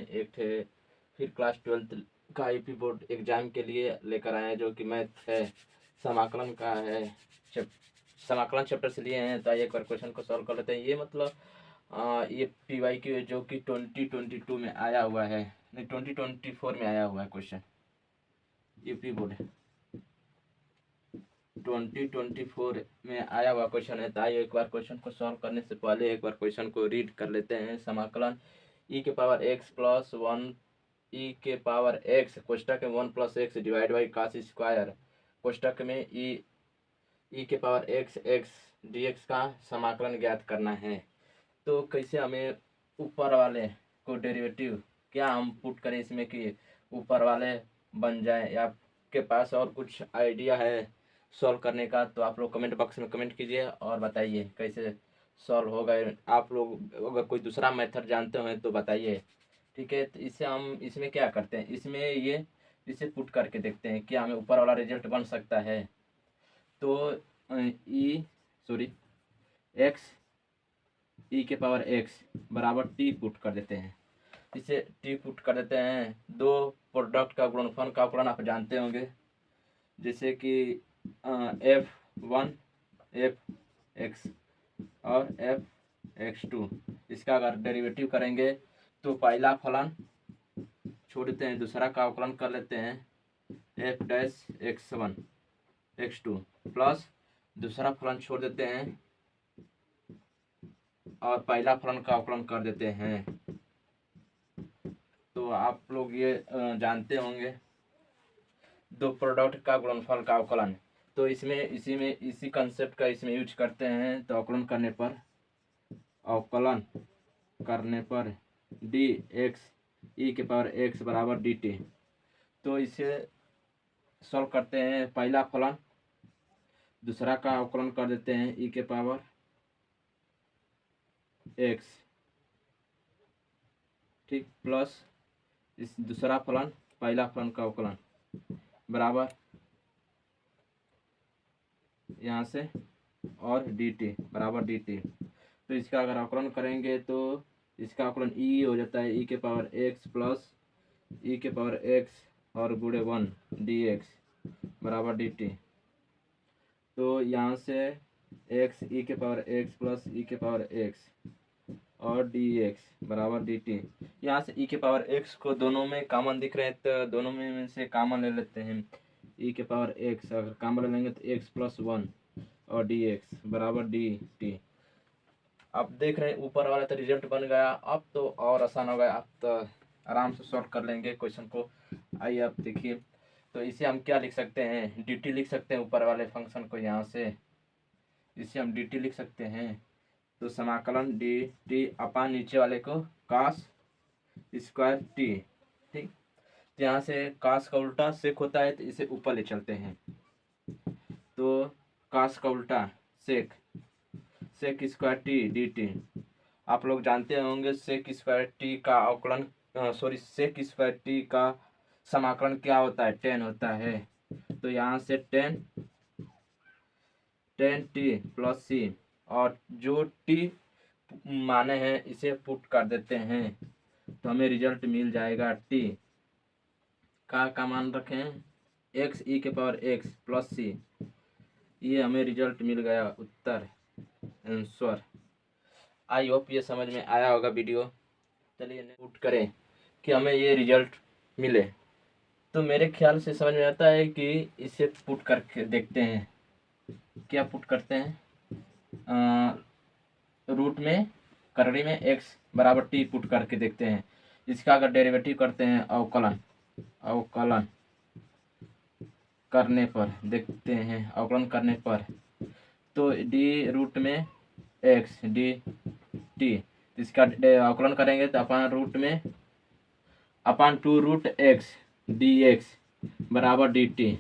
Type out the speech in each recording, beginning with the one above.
एक थे फिर क्लास 12th का यूपी बोर्ड एग्जाम के लिए लेकर आए हैं, जो कि मैथ है, समाकलन का है। समाकलन चैप्टर से लिए हैं। तो आइए एक बार क्वेश्चन को सॉल्व कर लेते हैं। ये मतलब ये PYQ जो कि 2022 में आया हुआ है, नहीं 2024 में आया हुआ है क्वेश्चन। यूपी बोर्ड 2024 में आया हुआ क्वेश्चन है। तो आइए एक बार क्वेश्चन को सॉल्व करने से पहले एक बार क्वेश्चन को रीड कर लेते हैं। समाकलन e के पावर x प्लस 1 e के पावर x कोष्टक में 1 plus X divide by cos square कोष्टक में e के पावर x dx का समाकलन ज्ञात करना है। तो कैसे हमें ऊपर वाले को डेरिवेटिव क्या हम पुट करें इसमें कि ऊपर वाले बन जाए, या आपके पास और कुछ आइडिया है सॉल्व करने का तो आप लोग कमेंट बॉक्स में कमेंट कीजिए और बताइए कैसे सॉल्व होगा। आप लोग अगर कोई दूसरा मेथड जानते हो तो बताइए, ठीक है। तो इससे हम इसमें क्या करते हैं, इसमें इसे पुट करके देखते हैं क्या हमें ऊपर वाला रिजल्ट बन सकता है। तो एक्स e के पावर x बराबर t पुट कर देते हैं। इसे t पुट कर देते हैं। दो प्रोडक्ट का गुणनफल का गुणन आप जानते होंगे, जैसे कि f1 f(x) और f(x2). इसका अगर डेरिवेटिव करेंगे तो पहला फलन छोड़ देते हैं, दूसरा का अवकलन कर लेते हैं f'(x1 x2) प्लस दूसरा फलन छोड़ देते हैं और पहला फलन का अवकलन कर देते हैं। तो आप लोग ये जानते होंगे दो प्रोडक्ट का गुणनफल का अवकलन। तो इसी कंसेप्ट का इसमें यूज करते हैं। तो अवकलन करने पर dx e के पावर x बराबर dt। तो इसे सॉल्व करते हैं। पहला फलन दूसरा का अवकलन कर देते हैं e के पावर x, ठीक, प्लस इस दूसरा फलन पहला फलन का अवकलन बराबर यहाँ से और dt बराबर dt। तो इसका अगर अवकलन करेंगे तो इसका अवकलन e हो जाता है e के पावर x प्लस e के पावर x और गुणे 1 dx बराबर dt। तो यहाँ से x e के पावर x प्लस e के पावर x और dx बराबर dt। यहाँ से e के पावर x को दोनों में कॉमन दिख रहे हैं तो दोनों में से कॉमन ले लेते हैं। e के पावर x अगर कॉमन ले लेंगे तो x प्लस 1 और dx बराबर dt। आप देख रहे हैं ऊपर वाला तो रिजल्ट बन गया। अब तो और आसान हो गया, आप तो आराम से सॉल्व कर लेंगे क्वेश्चन को। आइए आप देखिए। तो इसे हम क्या लिख सकते हैं, dt लिख सकते हैं ऊपर वाले फंक्शन को। यहाँ से इसे हम dt लिख सकते हैं। तो समाकलन dt अपान नीचे वाले को cos स्क्वायर t, ठीक। तो यहाँ से cos का उल्टा सेक होता है तो इसे ऊपर ले चलते हैं। तो cos का उल्टा सेक स्क्वायर t dt। आप लोग जानते होंगे सेक स्क्वायर t का अवकलन सेक स्क्वायर t का समाकलन क्या होता है, 10 होता है। तो यहाँ से 10t प्लस c और जो t माने हैं इसे पुट कर देते हैं तो हमें रिजल्ट मिल जाएगा। t का मान रखें x e के पावर x प्लस c। ये हमें रिजल्ट मिल गया, उत्तर आंसर। आई होप ये समझ में आया होगा वीडियो। चलिए पुट करें कि हमें ये रिजल्ट मिले। तो मेरे ख्याल से समझ में आता है कि इसे पुट करके देखते हैं। क्या पुट करते हैं, रूट में करड़ी में x बराबर t पुट करके देखते हैं। इसका अगर डेरिवेटिव करते हैं अवकलन करने पर देखते हैं, अवकलन करने पर तो d रूट में x dt। इसका अवकलन करेंगे तो अपान 2 रूट x dx बराबर dt।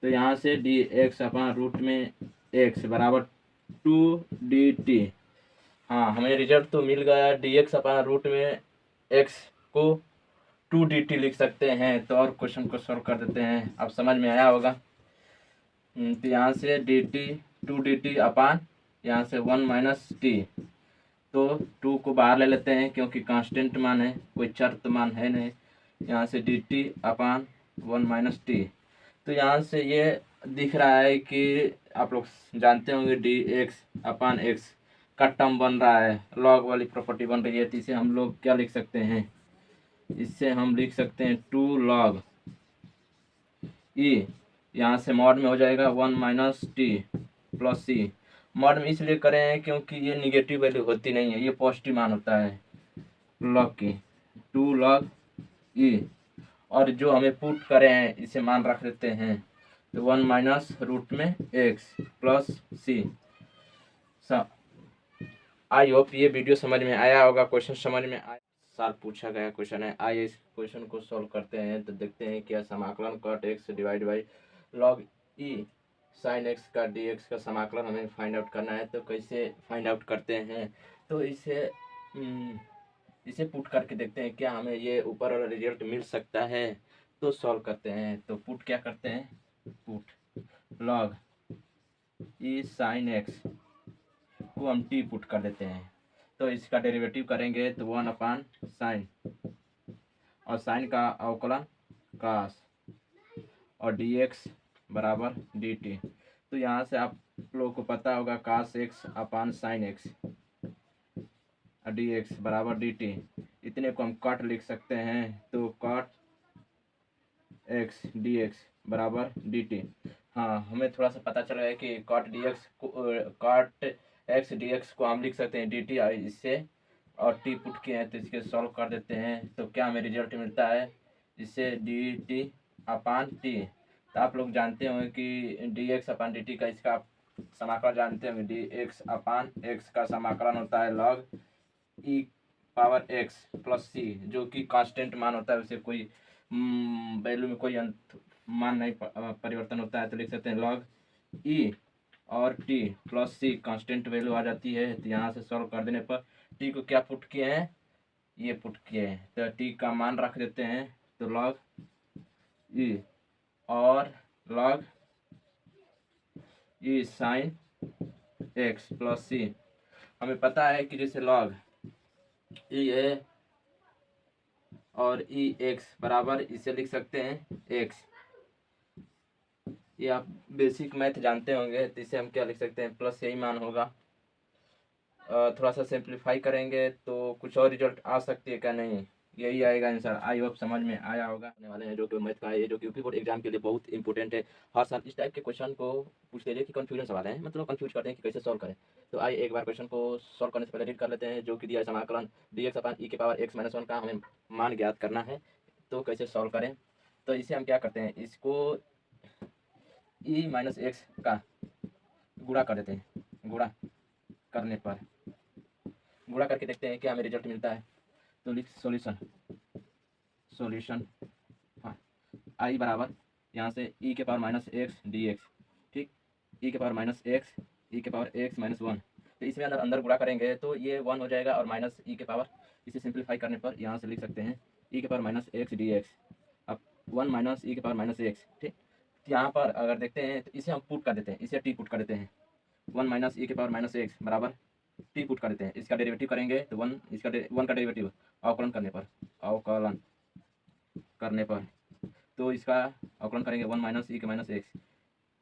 तो यहाँ से dx अपान रूट में x बराबर 2 dt। हाँ, हमें रिजल्ट तो मिल गया। dx अपान रूट में x को 2 dt लिख सकते हैं। तो और क्वेश्चन को सॉल्व कर देते हैं। अब समझ में आया होगा। तो यहाँ से dt 2 dt अपान यहाँ से 1 माइनस t। तो 2 को बाहर ले लेते हैं क्योंकि कांस्टेंट मान है, कोई चर तो मान है नहीं। यहाँ से D T upon 1 minus T. तो यहाँ से ये दिख रहा है कि आप लोग जानते होंगे डी एक्स अपान एक्स का टर्म बन रहा है, लॉग वाली प्रॉपर्टी बन रही है। तो इसे हम लोग क्या लिख सकते हैं, इससे हम लिख सकते हैं 2 लॉग ई, यहाँ से मॉड में हो जाएगा 1 माइनस टी प्लस सी। मॉड में इसलिए करें हैं क्योंकि ये निगेटिव वैल्यू होती नहीं है, ये पॉजिटिव मान होता है लॉग की, 2 लॉग ई। और जो हमें पुट करें हैं इसे मान रख देते हैं, तो 1 माइनस रूट में x plus c. I hope ये वीडियो समझ में आया होगा, क्वेश्चन समझ में आया। साल पूछा गया क्वेश्चन है, आइए इस क्वेश्चन को सॉल्व करते हैं। तो देखते हैं क्या समाकलन cot x divide by log e sine x का डी एक्स का समाकलन हमें फाइंड आउट करना है। तो कैसे फाइंड आउट करते हैं, तो इसे पुट करके देखते हैं क्या हमें ये ऊपर वाला रिजल्ट मिल सकता है। तो सॉल्व करते हैं। तो पुट क्या करते हैं, put log e sine x को हम टी पुट कर देते हैं। तो इसका डेरिवेटिव करेंगे तो 1 अपान साइन, और साइन का अवकलन कास, और डी एक्स बराबर डी टी। तो यहाँ से आप लोगों को पता होगा कास एक्स अपान साइन एक्स डी एक्स बराबर डी टी। इतने को हम कॉट लिख सकते हैं, तो कॉट एक्स डी एक्स बराबर डी टी। हाँ, हमें थोड़ा सा पता चल रहा है कि कॉट डी एक्स को कॉट एक्स डी एक्स को हम लिख सकते हैं डी टी इससे, और टी पुट किए हैं तो इसके सॉल्व कर देते हैं। तो क्या हमें रिजल्ट मिलता है, इससे डी टी अपान टी। तो आप लोग जानते होंगे कि डी एक्स अपान डी टी का इसका आप समाकलन जानते होंगे, डी एक्स अपान एक्स का समाकलन होता है लॉग ई पावर एक्स प्लस सी, जो कि कांस्टेंट मान होता है, उसे कोई वैल्यू में कोई मान नहीं परिवर्तन होता है। तो लिख सकते हैं लॉग ई और टी प्लस सी, कांस्टेंट वैल्यू आ जाती है। तो यहाँ से सॉल्व कर देने पर टी को क्या पुट किए हैं, ये पुट किए हैं, तो टी का मान रख देते हैं। तो लॉग ई और log e sine x plus सी। हमें पता है कि जैसे लॉग ई है और ई एक्स बराबर, इसे लिख सकते हैं एक्स। ये आप बेसिक मैथ जानते होंगे, तो इसे हम क्या लिख सकते हैं, प्लस यही मान होगा। थोड़ा सा सिंप्लीफाई करेंगे तो कुछ और रिजल्ट आ सकती है क्या, नहीं यही आएगा आंसर। आई होप समझ में आया होगा। आने वाले हैं जो कि मैथ का है, जो कि यूपी बोर्ड एग्जाम के लिए बहुत इंपॉर्टेंट है। हर साल इस टाइप के क्वेश्चन को पूछ लीजिए कि कन्फ्यूजन सवाल है, मतलब कंफ्यूज करते हैं कि कैसे सॉल्व करें। तो आइए एक बार क्वेश्चन को सॉल्व करने से पहले रीड कर लेते हैं, जो कि दिया है समाकलन डी एक्स अपान ई के पावर एक्स माइनस 1 का हमें मान ज्ञात करना है। तो कैसे सॉल्व करें, तो इसे हम क्या करते हैं, इसको ई माइनस एक्स का गुणा कर देते हैं। गुणा करने पर गुणा करके देखते हैं क्या हमें रिजल्ट मिलता है। तो लिख सॉल्यूशन हाँ, आई बराबर यहाँ से ई के power minus x D x, ठीक, ई के पावर माइनस एक्स ई के पावर एक्स माइनस 1। तो इसमें अंदर गुणा करेंगे तो ये 1 हो जाएगा, और माइनस ई के पावर, इसे सिंप्लीफाई करने पर यहाँ से लिख सकते हैं ई के power minus x D x, अब 1 माइनस ई के पावर माइनस एक्स, ठीक। यहाँ पर अगर देखते हैं तो इसे हम पुट कर देते हैं, इसे टी पुट कर देते हैं, 1 माइनस ई के पावर माइनस एक्स बराबर टी पुट कर देते हैं। इसका डेरिवेटिव करेंगे तो 1 का डेरिवेटिव अवकलन करने पर तो इसका अवकलन करेंगे 1 माइनस ई के माइनस एक्स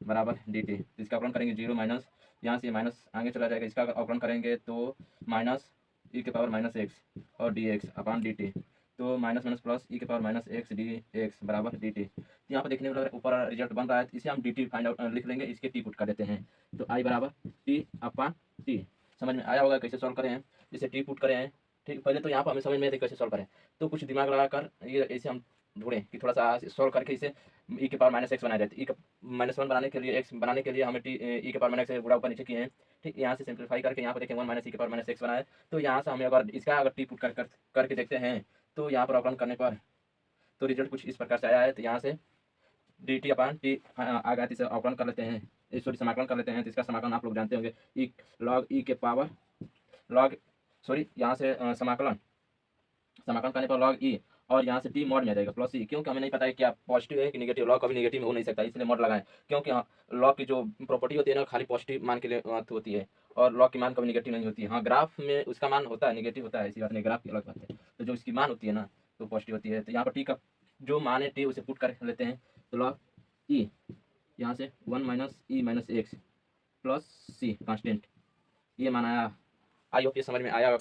बराबर डी टी। तो इसका अवकलन करेंगे 0 माइनस, यहाँ से माइनस आगे चला जाएगा, इसका अवकलन करेंगे तो माइनस ई के पावर माइनस एक्स और डी एक्स अपान डी टी। तो माइनस माइनस प्लस ई के power minus x D X बराबर डी टी। तो यहाँ पर देखने में ऊपर रिजल्ट बन रहा है, इसे हम डी टी फाइंड आउट लिख लेंगे, इसके टी पुट कर देते हैं। तो आई बराबर टी अपान टी। समझ में आया होगा कैसे सॉल्व करें हैं, जैसे टी पुट करें हैं, ठीक। पहले तो यहाँ पर हमें समझ में आती कैसे सॉल्व करें, तो कुछ दिमाग लगाकर ये इसे हम ढूंढें कि थोड़ा सा सॉल्व करके इसे ई के पावर माइनस एक्स बनाया जाए। ई का माइनस 1 बनाने के लिए, एक्स बनाने के लिए हमें ई के पावर माइनस एक्स गुणा ऊपर नीचे किए हैं, ठीक। यहाँ से सिंप्लीफाई करके यहाँ पर देखें 1 माइनस ई के पावर माइनस एक्स बनाया। तो यहाँ से हमें अगर इसका टी पुट करके देखते हैं तो यहाँ पर अवकलन करने पर तो रिजल्ट कुछ इस प्रकार से आया है। तो यहाँ से डी टी अपान टी आ गया, इसे अवकलन कर लेते हैं, सॉरी समाकलन कर लेते हैं। तो इसका समाकलन आप लोग जानते होंगे, ई लॉग ई के पावर यहाँ से समाकलन करने पर लॉग ई और यहाँ से टी मॉड में आ जाएगा प्लस ई, क्योंकि हमें नहीं पता है क्या पॉजिटिव है कि नेगेटिव, लॉ कभी नेगेटिव में हो नहीं सकता, इसलिए मॉड लगाएं। क्योंकि हाँ, लॉ की जो प्रॉपर्टी होती है ना खाली पॉजिटिव मान के लिए होती है, और लॉ की मान कभी नेगेटिव नहीं होती है। हाँ, ग्राफ में उसका मान होता है नेगेटिव होता है, ऐसी बात नहीं, ग्राफ की अलग बात है। तो जो इसकी मान होती है ना तो पॉजिटिव होती है। तो यहाँ पर टी का जो मान है टी उसे पुट कर लेते हैं, तो लॉ ई यहाँ से 1 minus E minus x plus सी कांस्टेंट, ये मान आया। आई होप ये समझ में आया।